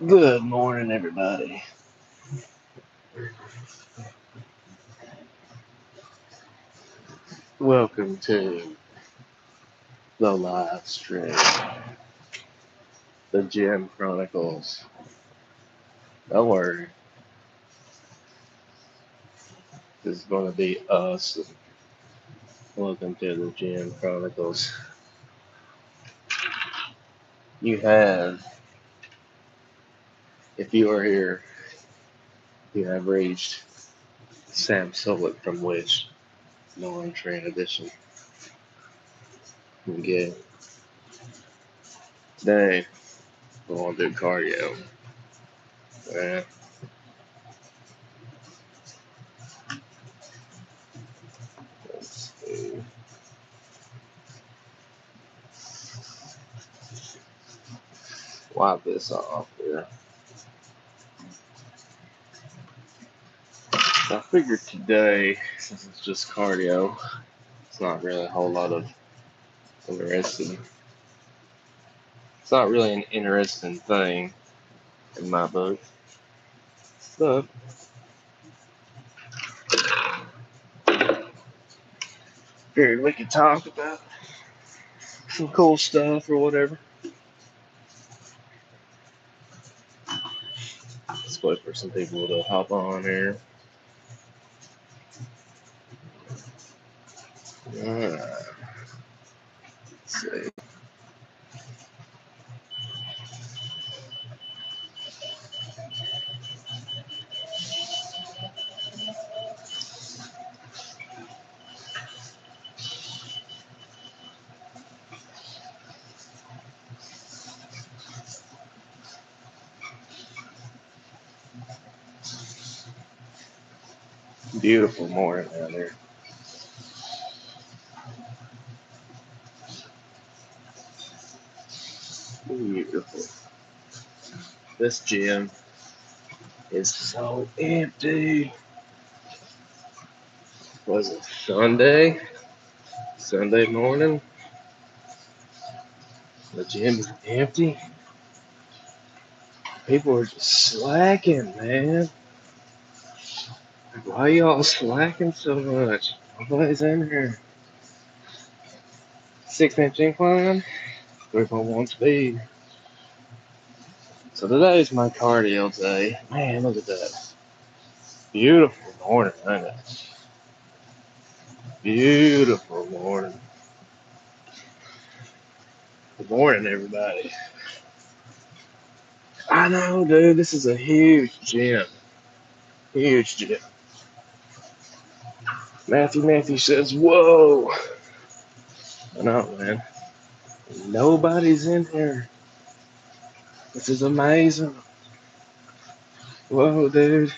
Good morning, everybody. Welcome to the live stream, the Gym Chronicles. Don't worry, this is going to be us. Welcome to the Gym Chronicles. You have, if you are here, you have reached Sam Solik from Wish, non-train edition. Okay. Today, we're going to do cardio. Yeah. Let's see. Wipe this off here. I figured today, since it's just cardio, it's not really a whole lot of interesting. It's not really an interesting thing in my book, but figured we could talk about some cool stuff or whatever. Let's wait for some people to hop on here. Alright. Let's see. Beautiful morning out there. Beautiful. This gym is so empty. Was it Sunday? Sunday morning? The gym is empty. People are just slacking, man. Why y'all slacking so much? Nobody's in here. 6-inch incline, 3.1 speed. So today's my cardio day. Man, look at that. Beautiful morning, isn't it? Beautiful morning. Good morning, everybody. I know, dude, this is a huge gym. Huge gym. Matthew says, whoa. I know, man. Nobody's in here. This is amazing. Whoa, dude.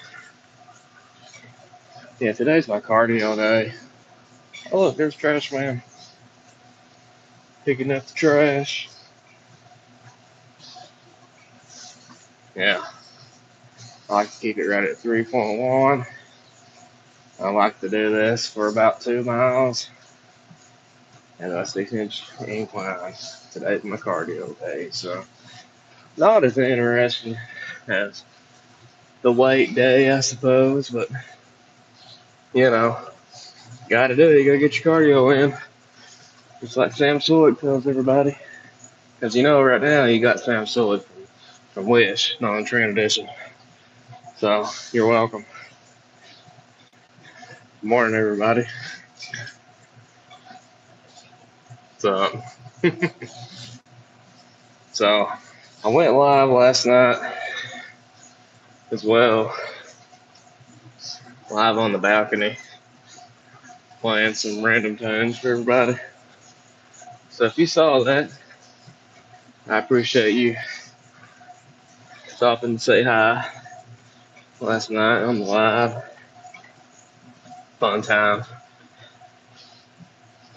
Yeah, today's my cardio day. Oh, look, there's Trash Man. Picking up the trash. Yeah. I like to keep it right at 3.1. I like to do this for about 2 miles. And a 6-inch incline. Today's my cardio day, so not as interesting as the weight day, I suppose, but you know, gotta do it. You gotta get your cardio in. Just like Sam Solik tells everybody. Because you know, right now you got Sam Solik from Wish, non-train edition. So you're welcome. Good morning, everybody. So, so I went live last night as well, live on the balcony, playing some random tunes for everybody. So if you saw that, I appreciate you stopping to say hi last night on the live. Fun time.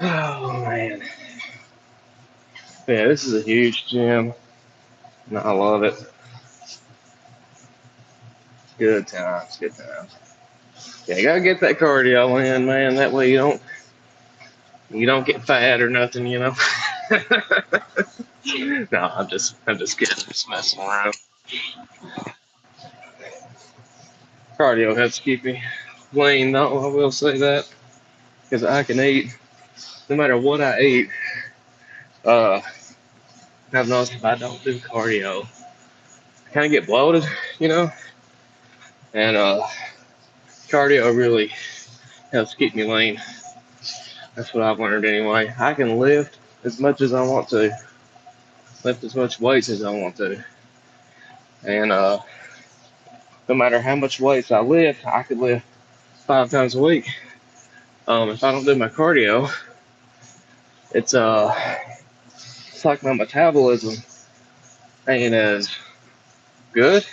Oh man. Yeah, this is a huge gym. And I love it. Good times, good times. Yeah, you gotta get that cardio in, man. That way you don't You don't get fat or nothing, you know. No, I'm just kidding, just messing around. Cardio helps keep me lean, though. I will say that because I can eat no matter what I eat. Uh, I've noticed if I don't do cardio, I kind of get bloated, you know. And cardio really helps keep me lean. That's what I've learned anyway. I can lift as much as I want to, lift as much weights as I want to, and no matter how much weights I lift, I could lift 5 times a week. If I don't do my cardio, it's it's like my metabolism ain't as good,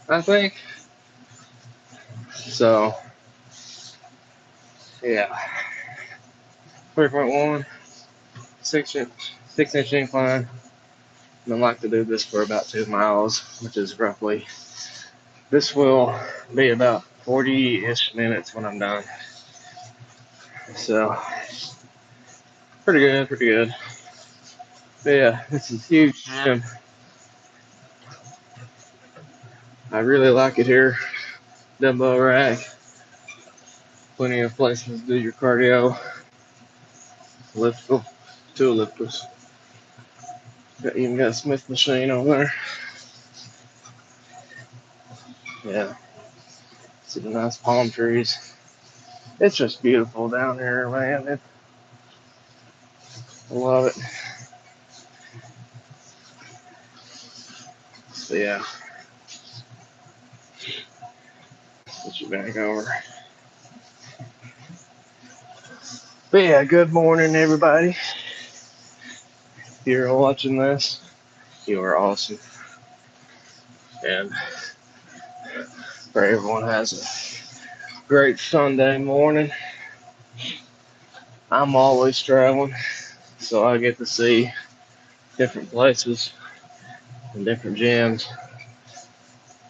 I think. So yeah, 3.1, 6 inch incline. And I like to do this for about 2 miles, which is roughly, this will be about 40-ish minutes when I'm done. So pretty good, pretty good. But yeah, this is a huge gym. I really like it here. Dumbbell rack, plenty of places to do your cardio. Elliptical, 2 ellipticals. Even got a Smith machine over there. Yeah, see the nice palm trees. It's just beautiful down here, man. I love it. So yeah, put you back over. But yeah, good morning, everybody. If you're watching this, you are awesome. And pray everyone has a great Sunday morning. I'm always traveling, so I get to see different places and different gyms.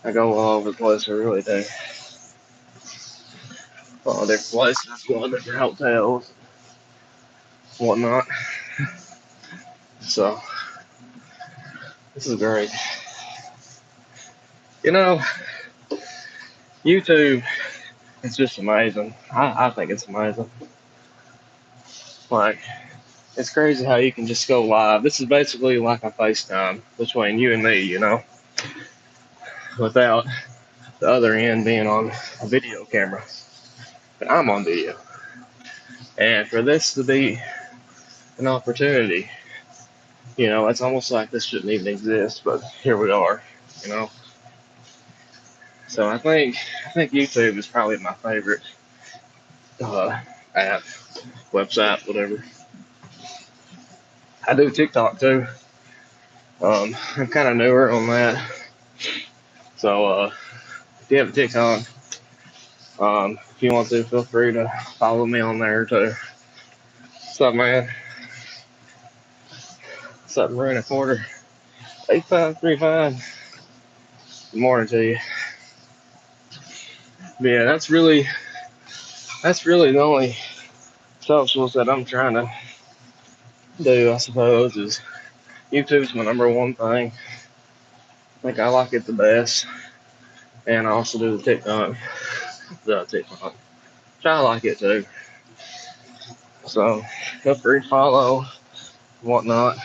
I go all over the place, I really do. All different places, going to different hotels, whatnot. So this is great. You know, YouTube is just amazing. I think it's amazing. Like, it's crazy how you can just go live. This is basically like a FaceTime between you and me, you know, without the other end being on a video camera. But I'm on video. And for this to be an opportunity, you know, it's almost like this shouldn't even exist, but here we are, you know. So I think YouTube is probably my favorite app, website, whatever. I do TikTok too. I'm kind of newer on that. So if you have a TikTok, if you want to, feel free to follow me on there too. What's up, man? What's up, Marina Quarter? 8535. Good morning to you. But yeah, that's really the only socials that I'm trying to do, I suppose, is YouTube's my number one thing. I think I like it the best. And I also do the TikTok. Which I like it too. So feel free to follow, whatnot.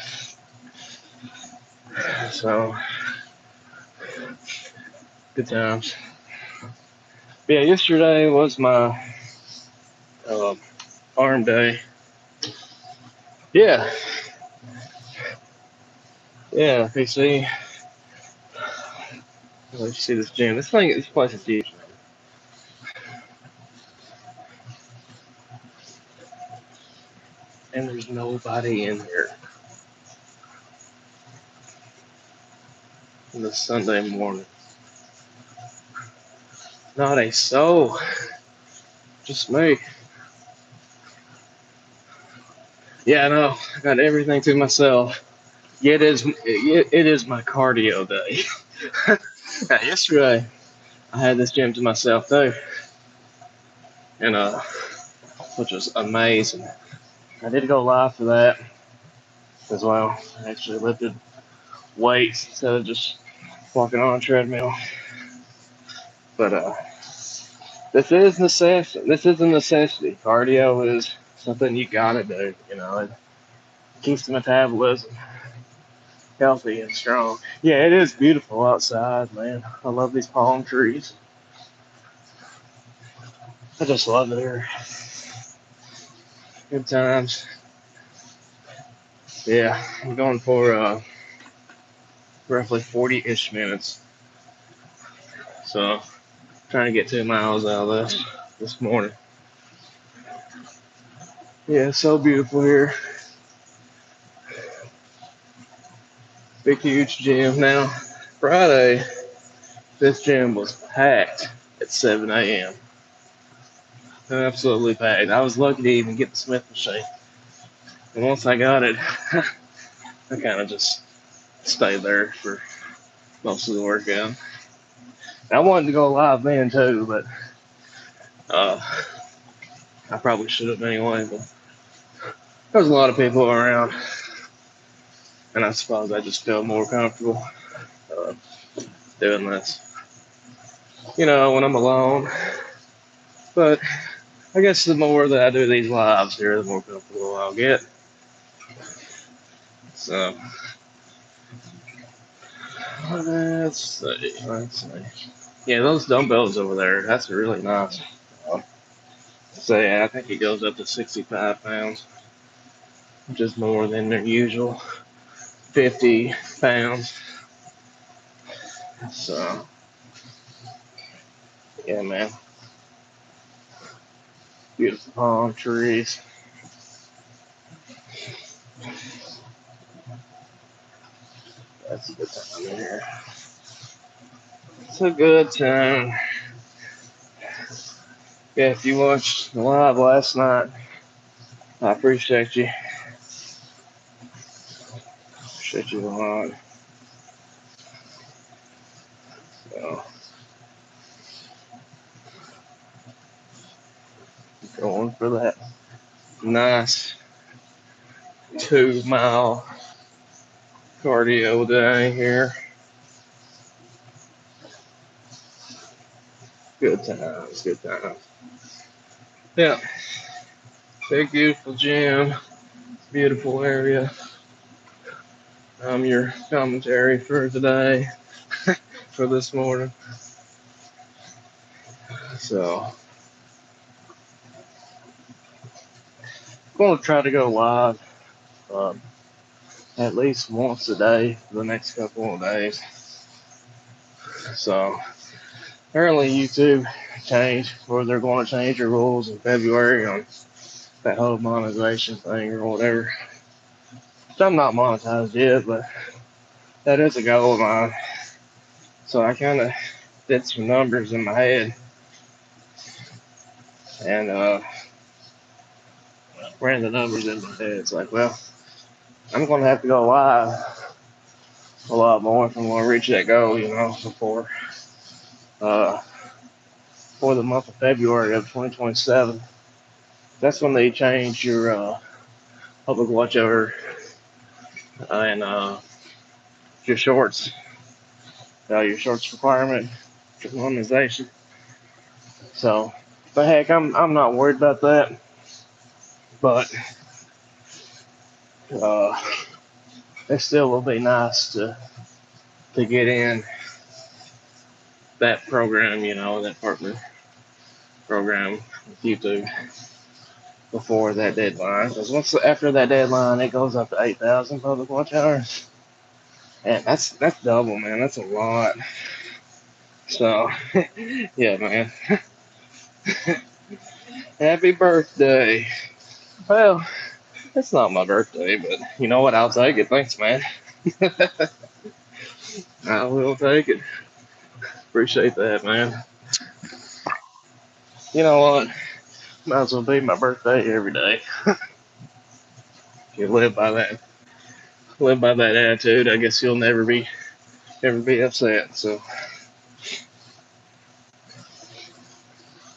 So good times. But yeah, yesterday was my arm day. Yeah. Yeah, PC. Let you see this gym. This place is huge. And there's nobody in here on this Sunday morning. Not a soul. Just me. Yeah, I know. I got everything to myself. Yeah, it is my cardio day. Yeah, yesterday I had this gym to myself too, and which was amazing. I did go live for that as well. I actually lifted weights instead of just walking on a treadmill. But this is necessity. This is a necessity. Cardio is something you gotta do. You know, it keeps the metabolism healthy and strong. Yeah, it is beautiful outside, man. I love these palm trees. I just love it here. Good times. Yeah, I'm going for roughly 40-ish minutes. So, trying to get 2 miles out of this morning. Yeah, it's so beautiful here. Big, huge gym. Now, Friday, this gym was packed at 7 a.m. Absolutely packed. I was lucky to even get the Smith machine. And once I got it, I kind of just stayed there for most of the workout. I wanted to go live then too, but uh, I probably should have anyway. But there was a lot of people around, and I suppose I just felt more comfortable uh, doing this. You know, when I'm alone. But I guess the more that I do these lives here, the more comfortable I'll get. So let's see. Let's see. Yeah, those dumbbells over there, that's really nice. Uh, so yeah, I think it goes up to 65 pounds, which is more than their usual 50 pounds. So yeah, man, beautiful palm trees. That's a good time here. It's a good time. Yeah, if you watched the live last night, I appreciate you. Appreciate you a lot. So, going for that nice 2 mile cardio day here. Good times, good times. Yeah, big beautiful gym, beautiful area. I'm your commentary for today, for this morning. So, I'm going to try to go live um, at least once a day for the next couple of days. So, apparently YouTube changed, or they're going to change the rules in February on that whole monetization thing or whatever. So I'm not monetized yet, but that is a goal of mine. So I kind of did some numbers in my head and ran the numbers in my head. It's like, well, I'm going to have to go live a lot more if I'm going to reach that goal, you know, uh, for the month of February of 2027. That's when they change your public watch over and your shorts, your shorts requirement for monetization. So, but heck, I'm not worried about that. But uh, it still will be nice to get in that program, you know, that partner program with YouTube before that deadline. Because once after that deadline, it goes up to 8,000 public watch hours, and that's double, man. That's a lot. So, yeah, man. Happy birthday. Well, it's not my birthday, but you know what? I'll take it. Thanks, man. I will take it. Appreciate that, man. You know what? Might as well be my birthday every day. You live by that attitude. I guess you'll never be upset. So,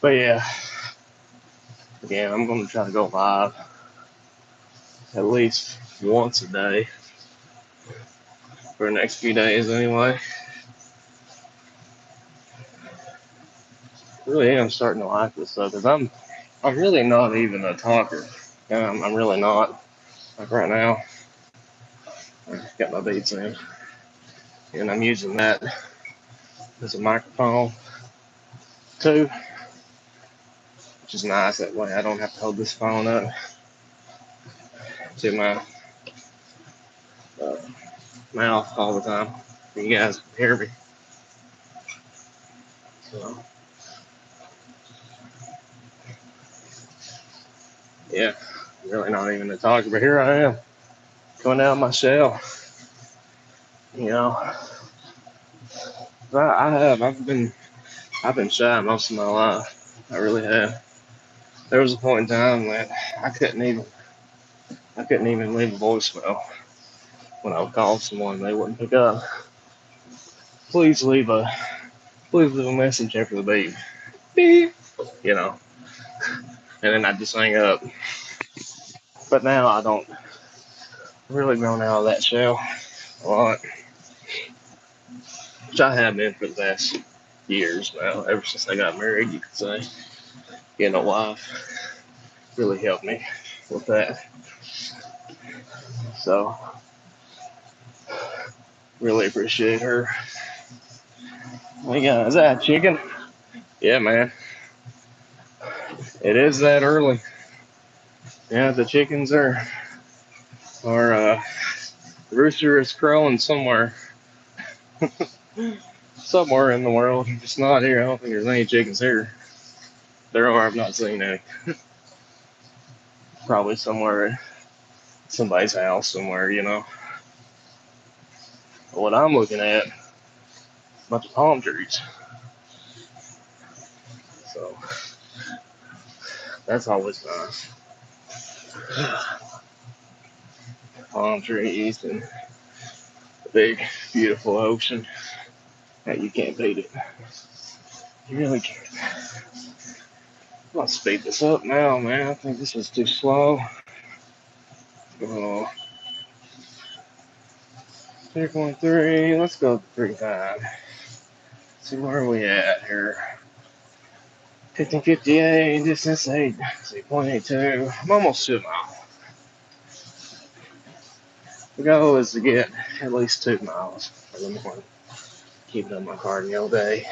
but yeah, again, I'm gonna try to go live at least once a day for the next few days anyway. Really am starting to like this stuff because I'm really not even a talker. I'm really not. Like right now, I got my beats in, and I'm using that as a microphone too, which is nice. That way I don't have to hold this phone up to my uh, mouth all the time. You guys can hear me. So, yeah, I'm really not even a talker, but here I am coming out of my shell. You know, I've been shy most of my life. I really have. There was a point in time that I couldn't even leave a voicemail when I would call someone and they wouldn't pick up. Please leave a message after the beep. Beep. You know, and then I just hang up. But now I don't really grown out of that shell a lot, which I have been for the past years now, ever since I got married, you could say. Getting a wife really helped me with that. So, really appreciate her. Is that a chicken? Yeah, man. It is that early. Yeah, the chickens are the rooster is crowing somewhere. Somewhere in the world. It's not here. I don't think there's any chickens here. There are, I've not seen any. Probably somewhere at somebody's house somewhere, you know. But what I'm looking at, a bunch of palm trees. So that's always nice. Palm trees and the big, beautiful ocean. Hey, you can't beat it. You really can't. I'm gonna speed this up now, man. I think this is too slow. Oh, 3.3. Let's go 3.5. See where are we at here. 1558, distance 8.82. I'm almost to a mile. The goal is to get at least 2 miles for the morning. Keeping up my cardio day.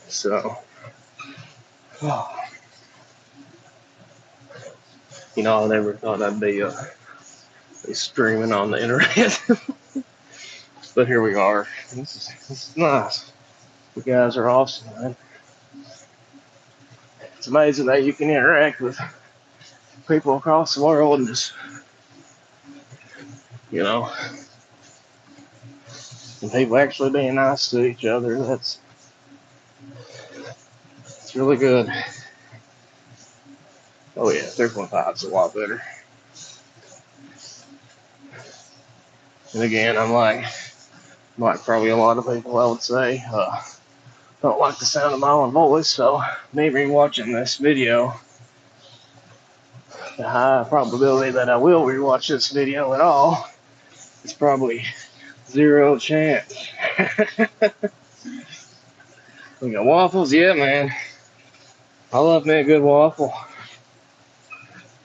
So, oh, you know, I never thought I'd be streaming on the internet. But here we are. This is nice. You guys are awesome, man. It's amazing that you can interact with people across the world and just, you know, and people actually being nice to each other. It's really good. Oh yeah, 3.5 is a lot better. And again, I'm like probably a lot of people, I would say, don't like the sound of my own voice. So me rewatching this video, the high probability that I will rewatch this video at all is probably 0 chance. We got waffles, yeah, man. I love me a good waffle.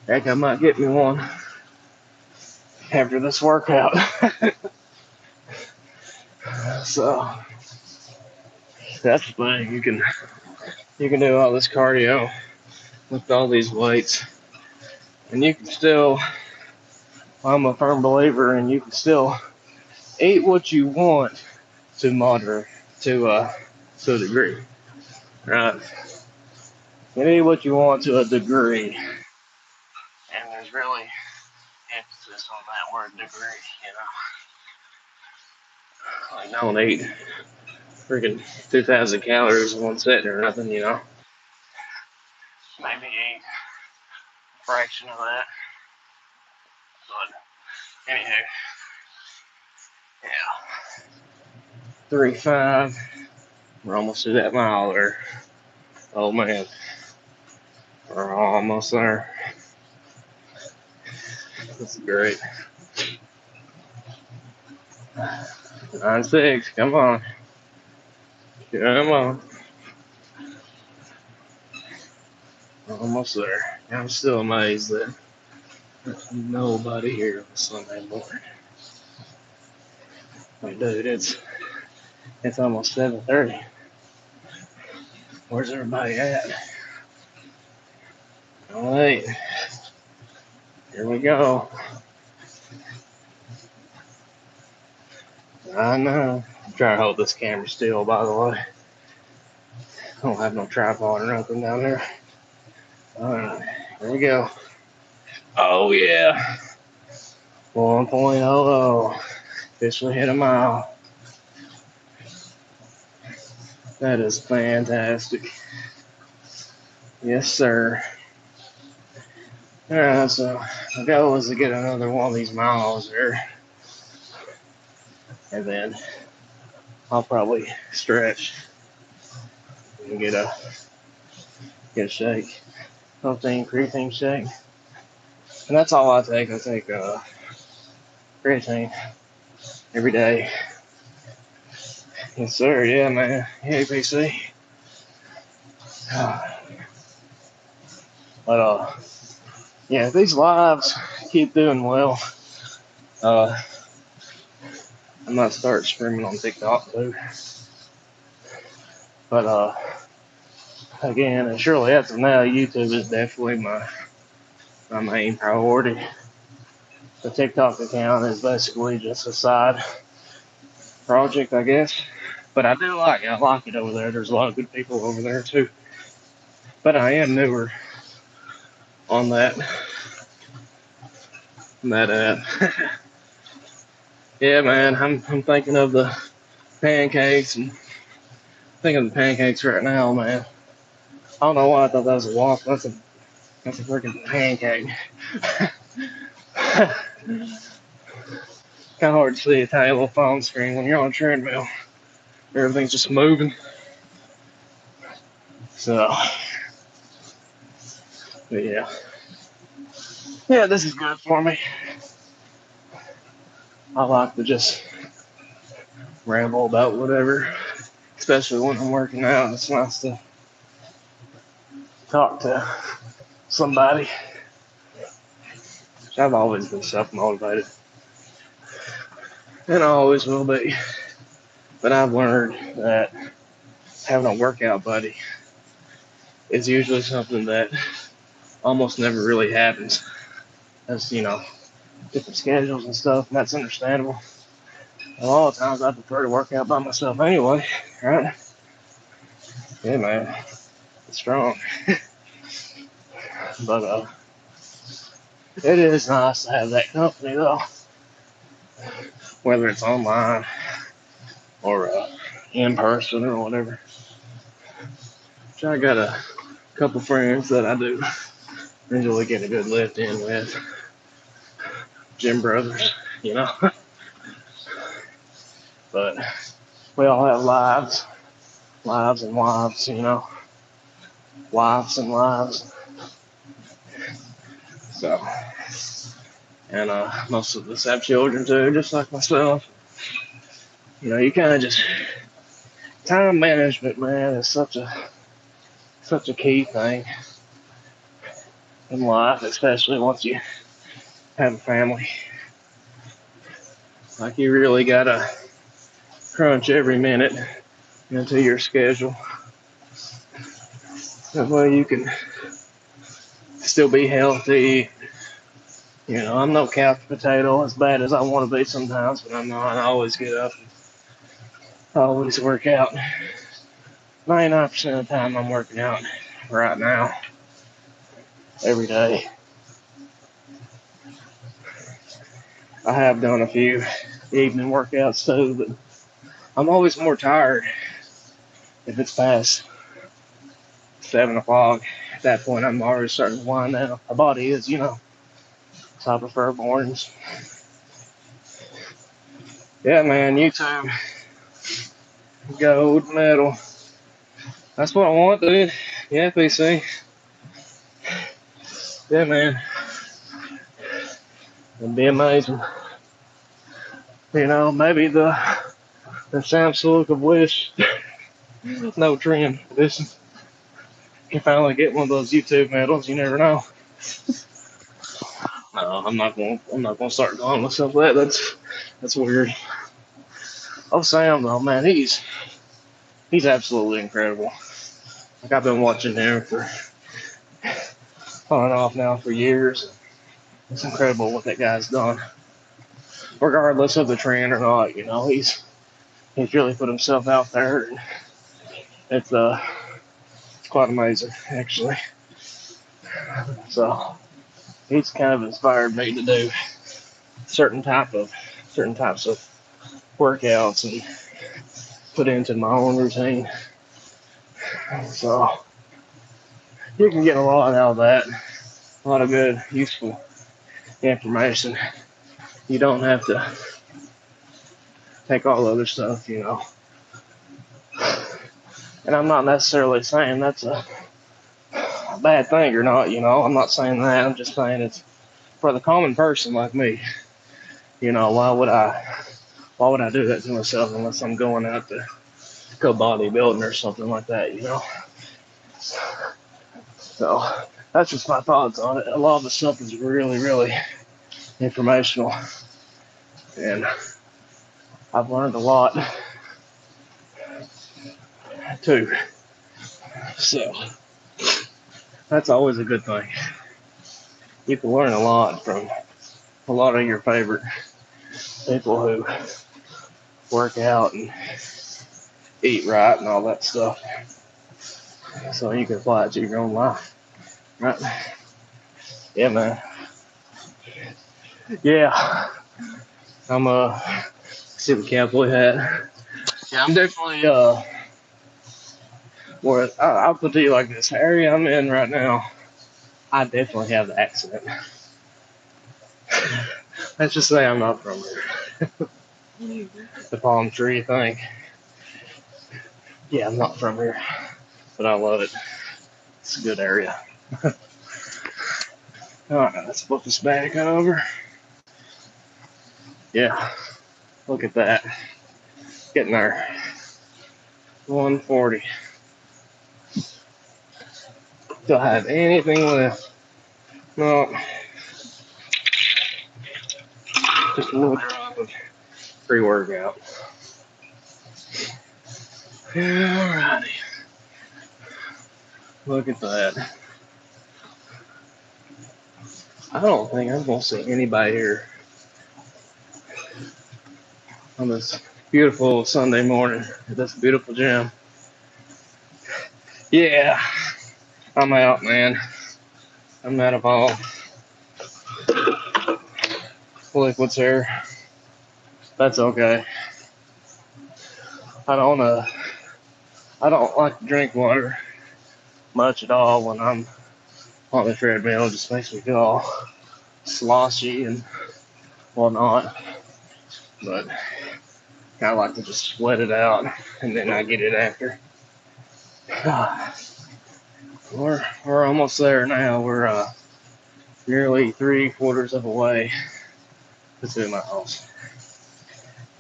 Heck, I might get me one after this workout. So that's the thing. You can do all this cardio, lift all these weights, and you can still. I'm a firm believer, and you can still eat what you want to moderate to a degree, right? You can eat what you want to a degree, and there's really emphasis on that word degree. You know, like don't eat freaking 2,000 calories in one sitting or nothing. You know, maybe eat a fraction of that. But anywho, yeah, 3.5. We're almost to that mile there. Oh man, we're almost there. This is great. 9-6, come on. Come on. Almost there. I'm still amazed that there's nobody here on Sunday morning. Like, dude, it's almost 7:30. Where's everybody at? All right. Here we go. I know. I'm trying to hold this camera still, by the way. I don't have no tripod or nothing down there. Alright, here we go. Oh, yeah. 1.00. Officially hit a mile. That is fantastic. Yes, sir. Alright, so the goal is to get another one of these miles there. And then I'll probably stretch and get a shake. Protein, creatine shake. And that's all I take. I take creatine every day. Yes, sir. Yeah, man. Hey, PC. But yeah, these lives keep doing well. I might start streaming on TikTok too. But again, and surely as of now, YouTube is definitely my main priority. The TikTok account is basically just a side project, I guess. But I do like it. I like it over there. There's a lot of good people over there too. But I am newer on that app. Yeah, man. I'm thinking of the pancakes and thinking of the pancakes right now, man. I don't know why I thought that was a waffle. That's a freaking pancake. Kind of hard to see a tiny little phone screen when you're on a treadmill. Everything's just moving. So, but yeah, this is good for me. I like to just ramble about whatever, especially when I'm working out. It's nice to talk to somebody. I've always been self-motivated, and I always will be. But I've learned that having a workout buddy is usually something that almost never really happens. As different schedules and stuff, and that's understandable. A lot of times I prefer to work out by myself anyway, right? Yeah, man, it's strong. But it is nice to have that company though, whether it's online or in person or whatever. So I got a couple friends that I do usually get a good lift in with. Gym brothers, But we all have lives and wives, wives and lives. So, and most of us have children too, just like myself. You kind of just time management, man, is such a key thing in life, especially once you have a family. Like you really gotta crunch every minute into your schedule. That way you can still be healthy. I'm no couch potato as bad as I want to be sometimes, but I'm not. I always get up and I always work out. 99% of the time I'm working out right now, every day. I have done a few evening workouts too, but I'm always more tired if it's past 7 o'clock. At that point, I'm already starting to wind down. My body is, so I prefer mornings. Yeah, man, YouTube, gold medal. That's what I want, dude. Yeah, PC. Yeah, man. It'd be amazing. You know, maybe the Samsung of Wish, no trend. This can finally get one of those YouTube medals. You never know. No, I'm not going. I'm not going to start calling myself that. That's weird. Oh, Sam though, man, he's absolutely incredible. Like I've been watching him for on and off now for years. It's incredible what that guy's done, regardless of the trend or not. You know, he's really put himself out there. And it's quite amazing actually. So he's kind of inspired me to do certain types of workouts and put into my own routine. So you can get a lot out of that, a lot of good, useful information. You don't have to take all other stuff, you know. And I'm not necessarily saying that's a bad thing or not, you know. I'm not saying that. I'm just saying it's for the common person like me. You know, why would I do that to myself unless I'm going out to go bodybuilding or something like that, you know? So that's just my thoughts on it. A lot of the stuff is really, really informational, and I've learned a lot too. So that's always a good thing. You can learn a lot from a lot of your favorite people who work out and eat right and all that stuff. So you can apply it to your own life, right? Yeah, man. Yeah, I'm see the cowboy hat. Yeah, I'm definitely where I'll put it to you like this: the area I'm in right now, I definitely have the accent. Let's just say I'm not from here. The palm tree thing. Yeah, I'm not from here, but I love it. It's a good area. All right, let's flip this back over. Yeah, look at that. Getting there. 140. Do I have anything left? No, just a little drop of pre-workout. Alrighty. Look at that. I don't think I'm going to see anybody here on this beautiful Sunday morning at this beautiful gym. Yeah, I'm out, man. I'm out of all liquids here. That's okay. I don't I don't like to drink water much at all when I'm on the treadmill. It just makes me feel all sloshy and whatnot. But I like to just sweat it out and then I get it after. We're almost there now. We're nearly 3/4 of the way to 2 miles.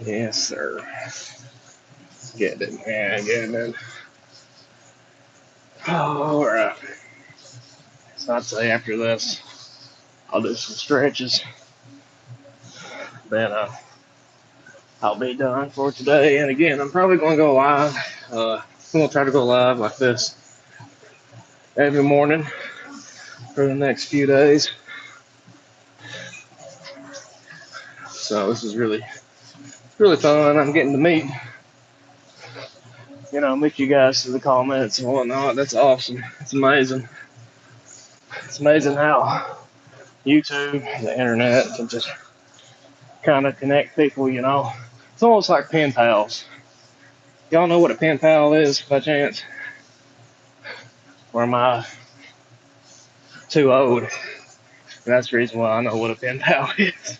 Yes, sir. Get it, man. Get it. All right. So I'd say after this, I'll do some stretches. Then I'll be done for today. And again, I'm probably going to go live. I'm going to try to go live like this every morning for the next few days. So this is really fun. I'm getting to meet you guys through the comments and whatnot. That's awesome. It's amazing. It's amazing how YouTube, the internet, can just kind of connect people, you know. It's almost like pen pals. Y'all know what a pen pal is by chance? Or am I too old? And that's the reason why I know what a pen pal is.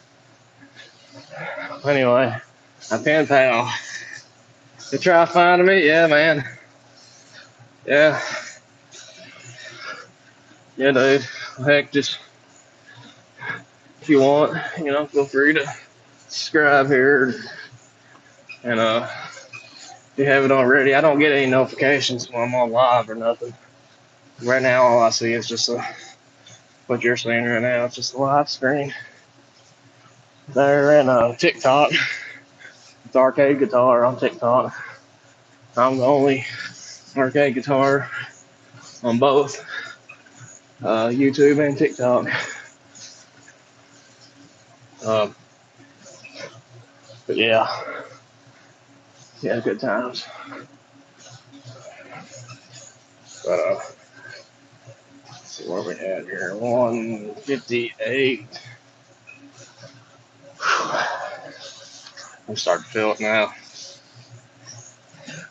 Anyway, a pen pal. You try finding me? Yeah, man. Yeah. Yeah, dude. Heck, just if you want, feel free to subscribe here. And if you haven't already, I don't get any notifications when I'm on live or nothing. Right now, all I see is just what you're seeing right now. It's just a live screen. There and TikTok. It's ArcadeGuitar on TikTok. I'm the only ArcadeGuitar on both YouTube and TikTok. Um, but yeah, good times. But let's see where we had here. 158. I'm starting to feel it now.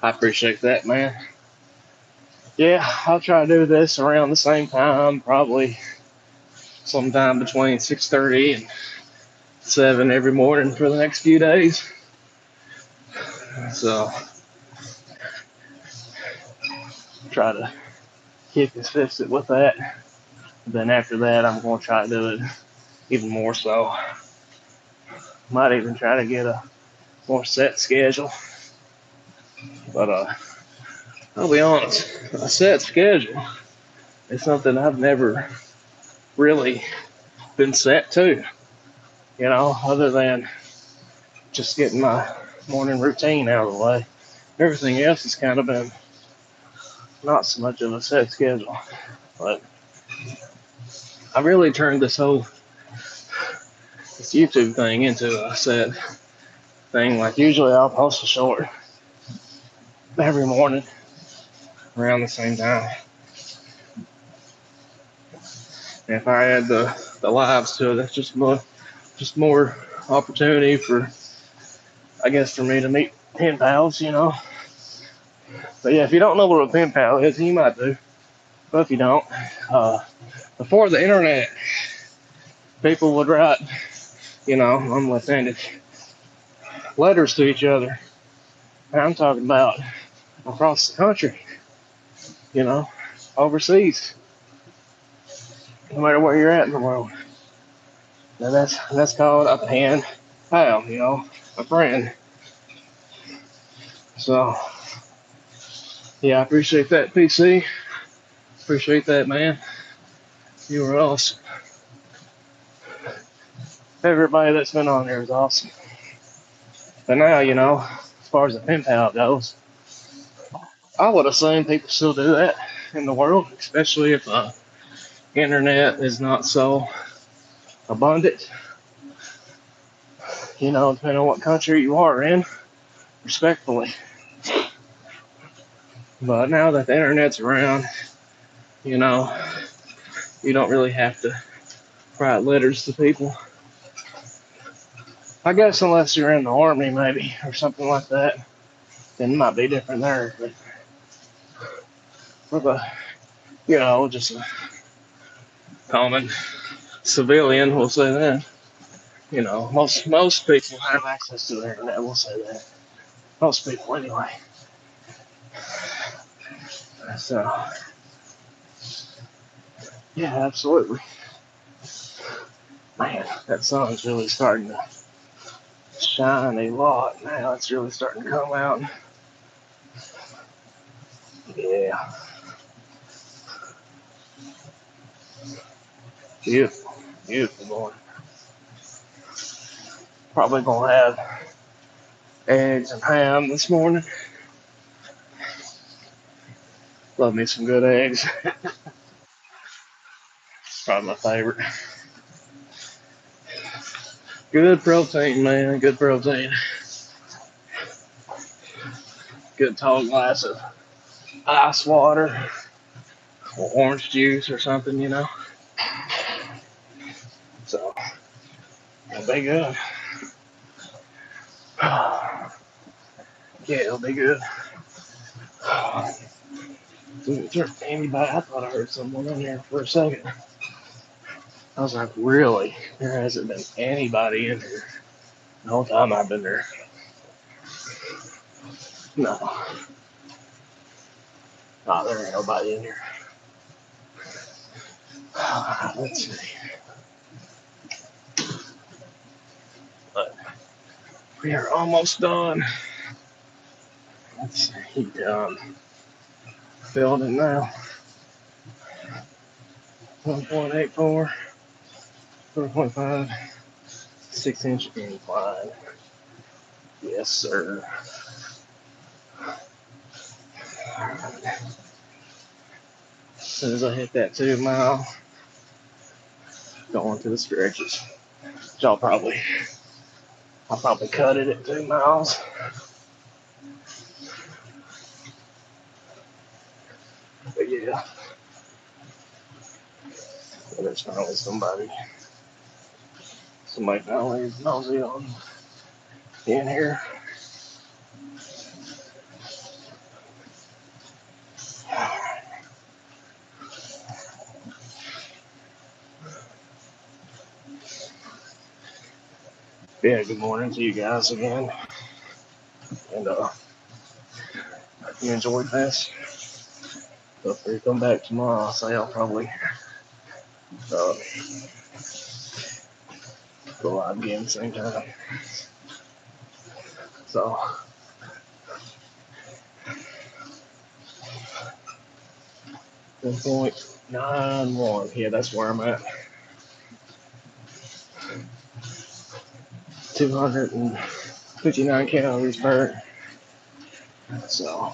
I appreciate that, man. Yeah, I'll try to do this around the same time, probably sometime between 6:30 and 7 every morning for the next few days. So try to keep consistent with that. Then after that, I'm going to try to do it even more so. Might even try to get a more set schedule. But I'll be honest, a set schedule is something I've never really been set to, other than just getting my morning routine out of the way. Everything else has kind of been not so much of a set schedule. But I really turned this YouTube thing into a set thing. Like usually I'll post a short every morning around the same time. And if I add the lives to it, that's just more opportunity for, I guess, for me to meet pen pals, But yeah, if you don't know what a pen pal is, you might do. But if you don't, before the internet, people would write, I'm left-handed, letters to each other. And I'm talking about across the country, overseas, no matter where you're at in the world. Now that's called a pen pal, a friend. So yeah, I appreciate that, PC. Appreciate that, man. You were awesome. Everybody that's been on here is awesome. But now, as far as the pen pal goes, I would assume people still do that in the world, especially if internet is not so abundant. Depending on what country you are in, respectfully. But now that the internet's around, you don't really have to write letters to people. I guess unless you're in the army, maybe, or something like that, then it might be different there. But for the, just a common civilian, we'll say that. Most people have access to the internet. We'll say that. Most people, anyway. So, yeah, absolutely. Man, that sun's really starting to shine a lot now. It's really starting to come out. Yeah. Beautiful. Beautiful morning. Probably gonna have eggs and ham this morning. Love me some good eggs. Probably my favorite. Good protein, man. Good protein. Good tall glass of ice water or orange juice or something, So, it'll be good. Yeah, it'll be good. Is there anybody? I thought I heard someone in here for a second. I was like, really? There hasn't been anybody in here the whole time I've been there. No. No, there ain't nobody in here. Let's see. We are almost done. Let's see, done. Building now. 1.84, 4.5, 6-inch incline. Yes, sir. As soon as I hit that 2 mile, going to the stretches. Which I'll probably cut it at 2 miles. But yeah, there's finally somebody finally nosy on in here. Yeah, good morning to you guys again. And if you enjoyed this, feel free to come back tomorrow. I'll say I'll probably go live again same time. So 1.91. Yeah, that's where I'm at. 259 calories burnt. So